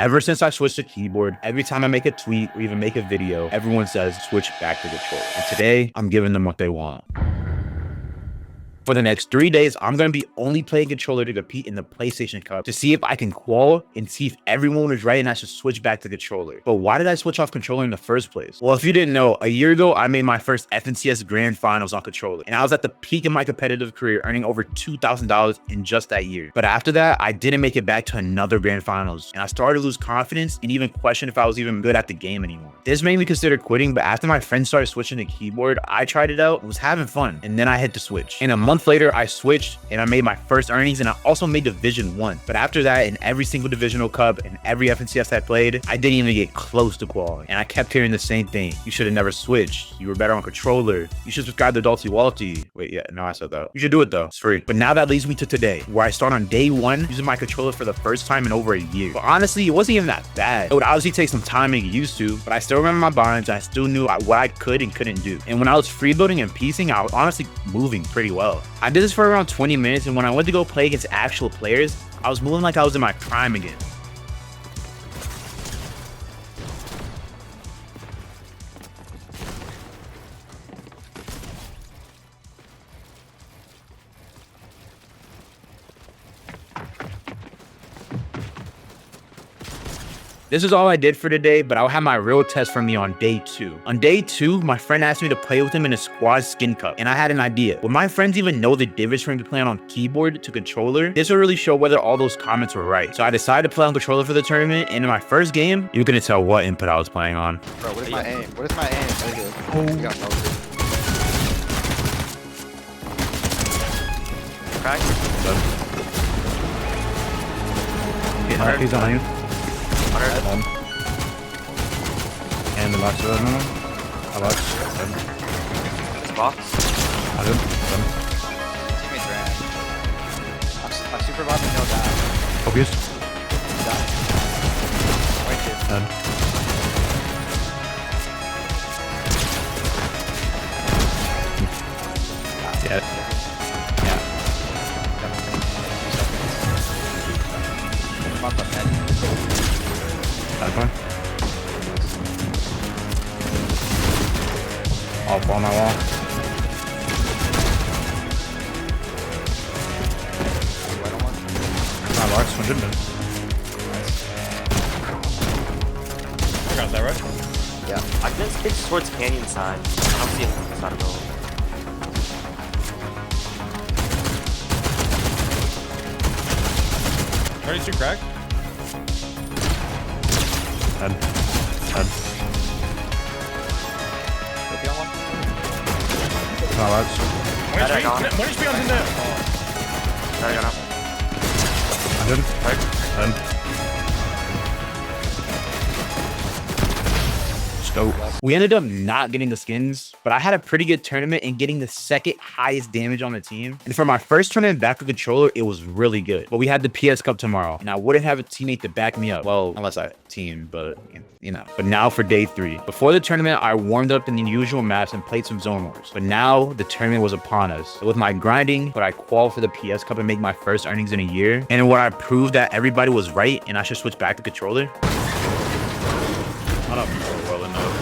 Ever since I switched to keyboard, every time I make a tweet or even make a video, everyone says switch back to controller. And today, I'm giving them what they want. For the next 3 days, I'm going to be only playing controller to compete in the PlayStation Cup to see if I can qual and see if everyone is right and I should switch back to controller. But why did I switch off controller in the first place? Well, if you didn't know, a year ago, I made my first FNCS Grand Finals on controller, and I was at the peak of my competitive career, earning over $2,000 in just that year. But after that, I didn't make it back to another Grand Finals, and I started to lose confidence and even question if I was even good at the game anymore. This made me consider quitting, but after my friends started switching to keyboard, I tried it out and was having fun, and then I hit the switch. And a month later, I switched and I made my first earnings, and I also made Division 1. But after that, in every single Divisional Cup and every FNCS I played, I didn't even get close to qualifying. And I kept hearing the same thing. You should have never switched. You were better on controller. You should subscribe to Adulty Walty. Wait, yeah, no, I said that. You should do it though. It's free. But now that leads me to today, where I start on day 1 using my controller for the first time in over a year. But honestly, it wasn't even that bad. It would obviously take some time to get used to, but I still remember my binds, and I still knew what I could and couldn't do. And when I was freebuilding and piecing, I was honestly moving pretty well. I did this for around 20 minutes, and when I went to go play against actual players, I was moving like I was in my prime again. This is all I did for today, but I'll have my real test for me on day 2. On day 2, my friend asked me to play with him in a squad skin cup, and I had an idea. Would my friends even know the difference from playing on keyboard to controller? This will really show whether all those comments were right. So I decided to play on controller for the tournament, and in my first game, you couldn't tell what input I was playing on. Bro, what is my aim? What is my aim? Oh. You got posted. Crack. He's on you. And the box of them. I box. This box. I did. Teammates ran. I'm super about to no die. Focus. Die. Wait, kid. Done. Yeah. Yeah. Come on, button head. That one. Off on my wall. My box, 100 minutes. I got that right? Yeah. I can pitch towards canyon side. I don't see it from the side of the building. Ready to crack? Head. Put the on one. My box. One HP on him there. There you go. 100. Right. 10. Let's go. We ended up not getting the skins, but I had a pretty good tournament and getting the second highest damage on the team. And for my first tournament back with controller, it was really good. But we had the PS Cup tomorrow, and I wouldn't have a teammate to back me up. Well, unless I team, but you know. But now for day 3. Before the tournament, I warmed up in the usual maps and played some zone wars. But now the tournament was upon us. So with my grinding, but I qualified for the PS Cup and make my first earnings in a year. And when I proved that everybody was right and I should switch back to controller. I don't know well enough.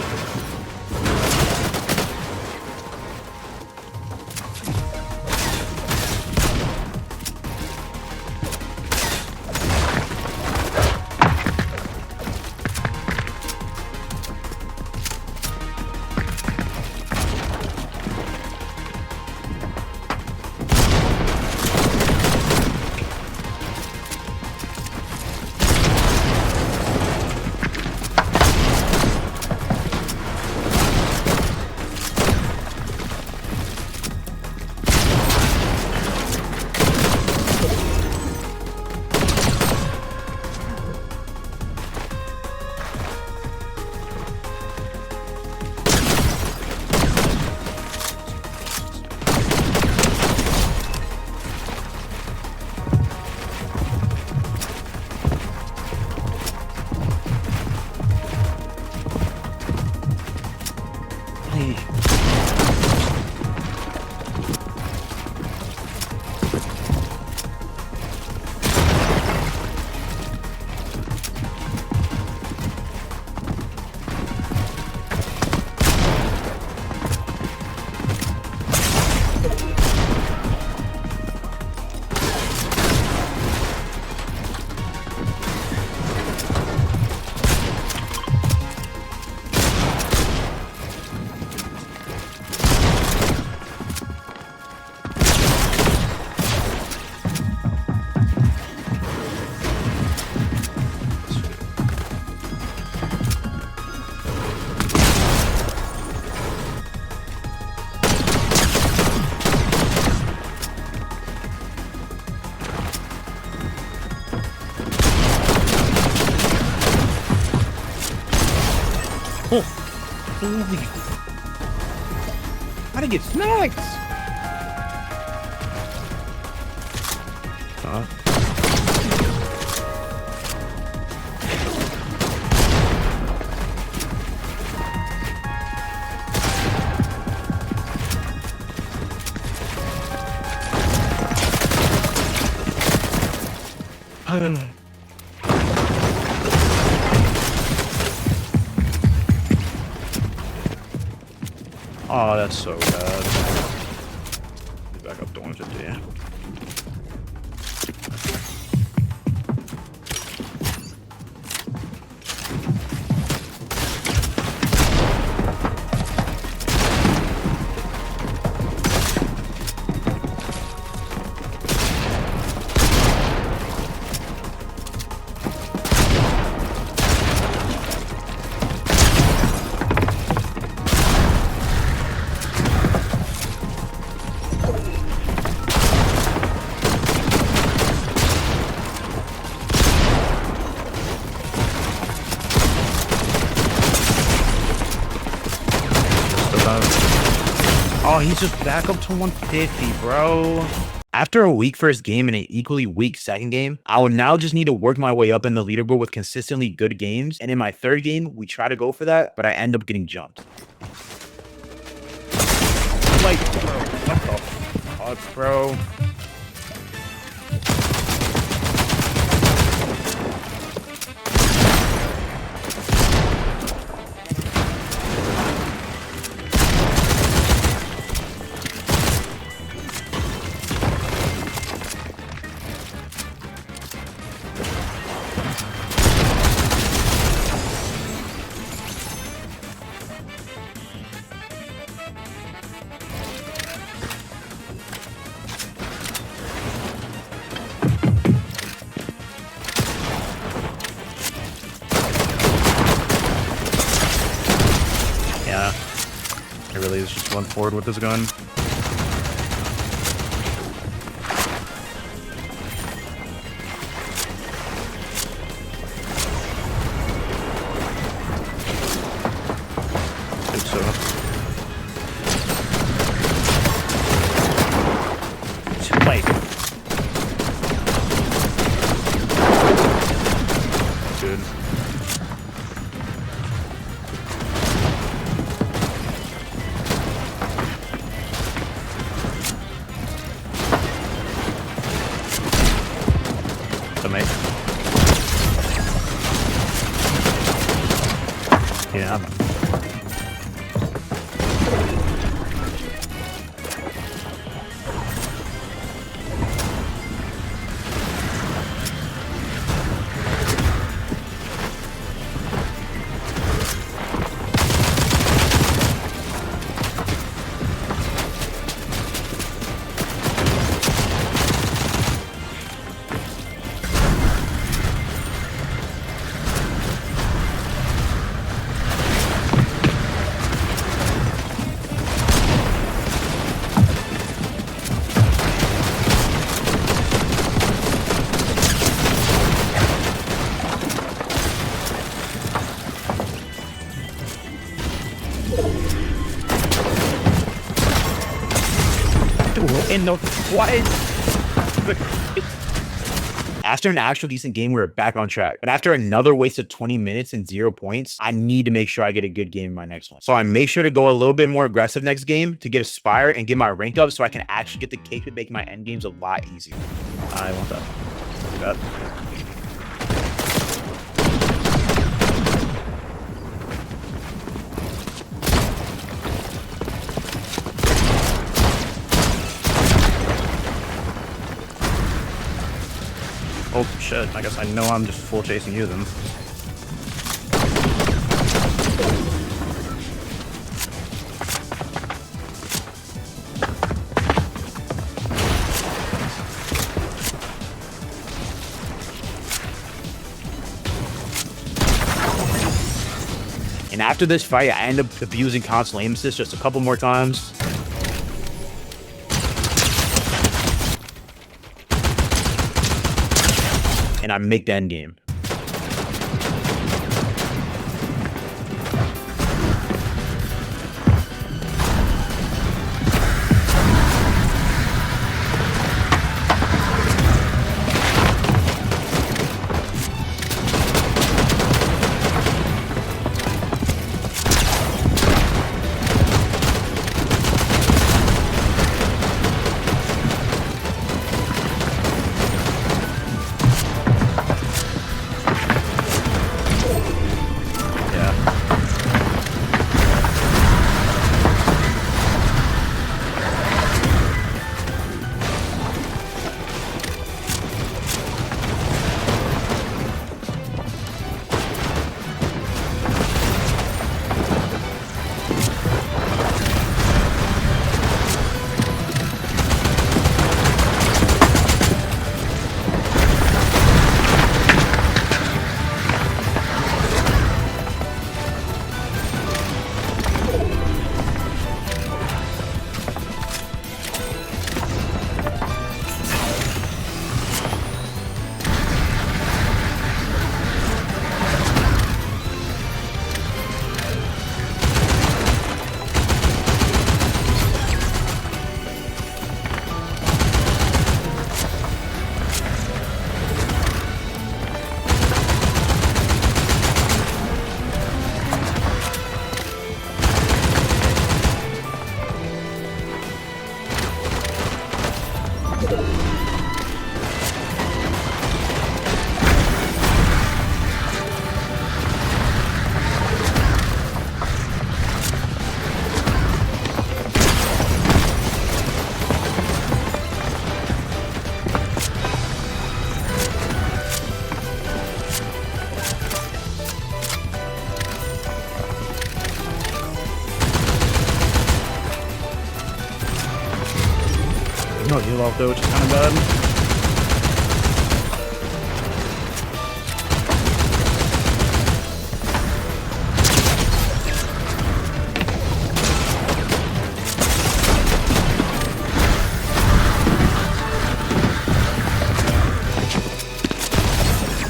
Holy. How to get smacked? Huh? I don't know. Oh, that's so bad. Back up to 150. Oh, he's just back up to 150, bro. After a weak first game and an equally weak second game, I will now just need to work my way up in the leaderboard with consistently good games. And in my third game, we try to go for that, but I end up getting jumped. Like, bro, what the fuck, bro? Yeah, it really is just run forward with this gun. I think so. It's like good. Mate. Yeah, I'm in the what? After an actual decent game, we were back on track. But after another waste of 20 minutes and 0 points, I need to make sure I get a good game in my next one. So I make sure to go a little bit more aggressive next game to get Aspire and get my rank up so I can actually get the cake to make my end games a lot easier. I want that. Do that. Oh shit, I guess I know I'm just full chasing you then. And after this fight, I end up abusing console aim assist just a couple more times. And I make the end game. No heal off though, which is kind of bad.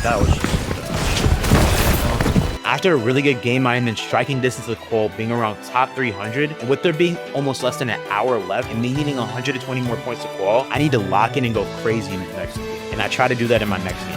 That was just after a really good game, I am in striking distance of Qual, being around top 300, and with there being almost less than an hour left and me needing 120 more points to Qual, I need to lock in and go crazy in the next game, and I try to do that in my next game.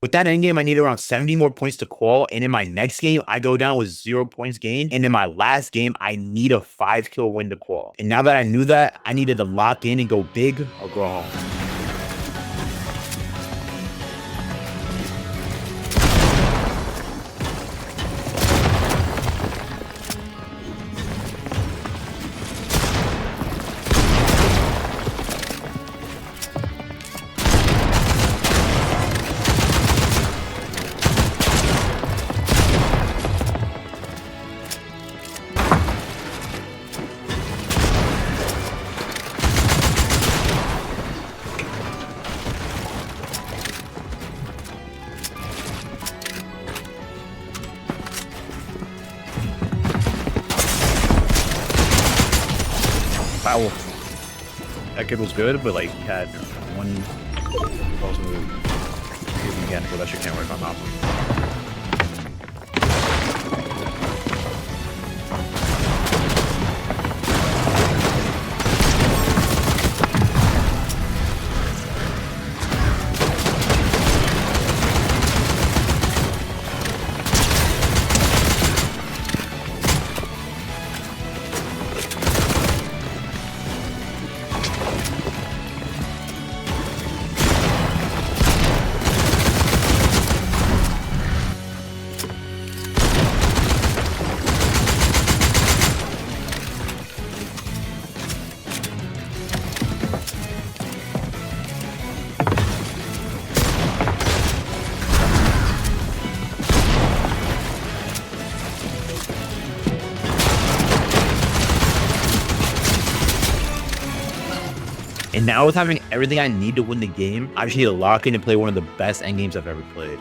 With that endgame, I need around 70 more points to Qual, and in my next game, I go down with 0 points gained, and in my last game, I need a 5-kill win to Qual. And now that I knew that, I needed to lock in and go big or go home. Wow. That kid was good, but like he had one also mechanical that shit can't work on top. And now with having everything I need to win the game, I just need to lock in and play one of the best endgames I've ever played.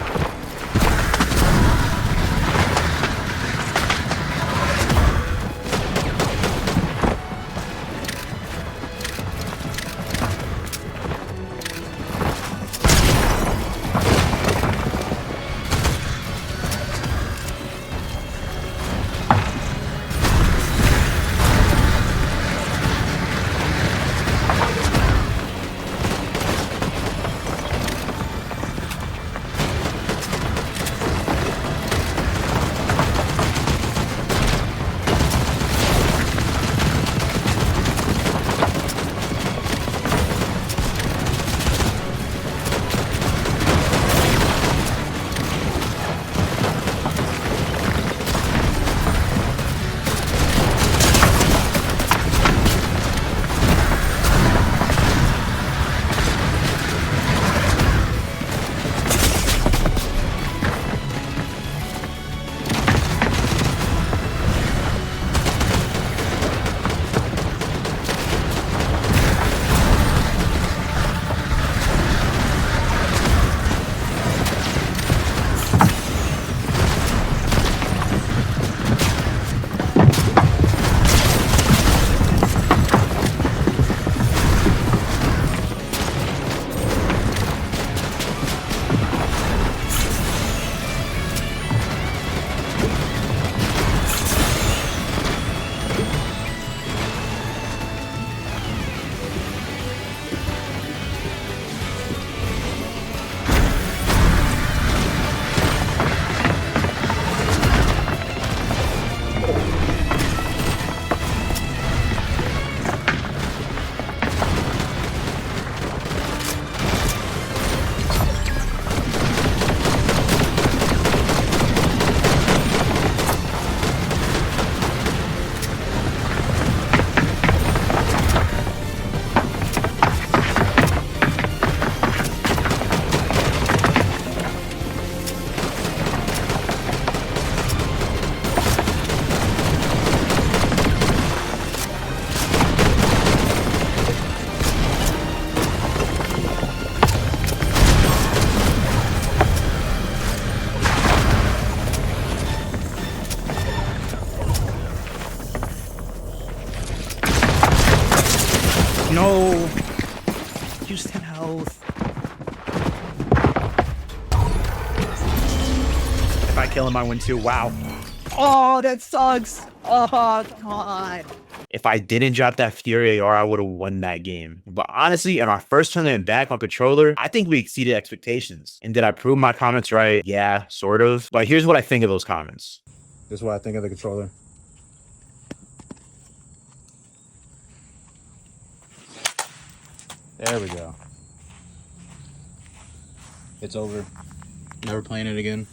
No! Use 10 health. If I kill him, I win too. Wow. Oh, that sucks. Oh, God. If I didn't drop that Fury AR, I would have won that game. But honestly, in our first tournament back on controller, I think we exceeded expectations. And did I prove my comments right? Yeah, sort of. But here's what I think of those comments. This is what I think of the controller. There we go. It's over. Never playing it again.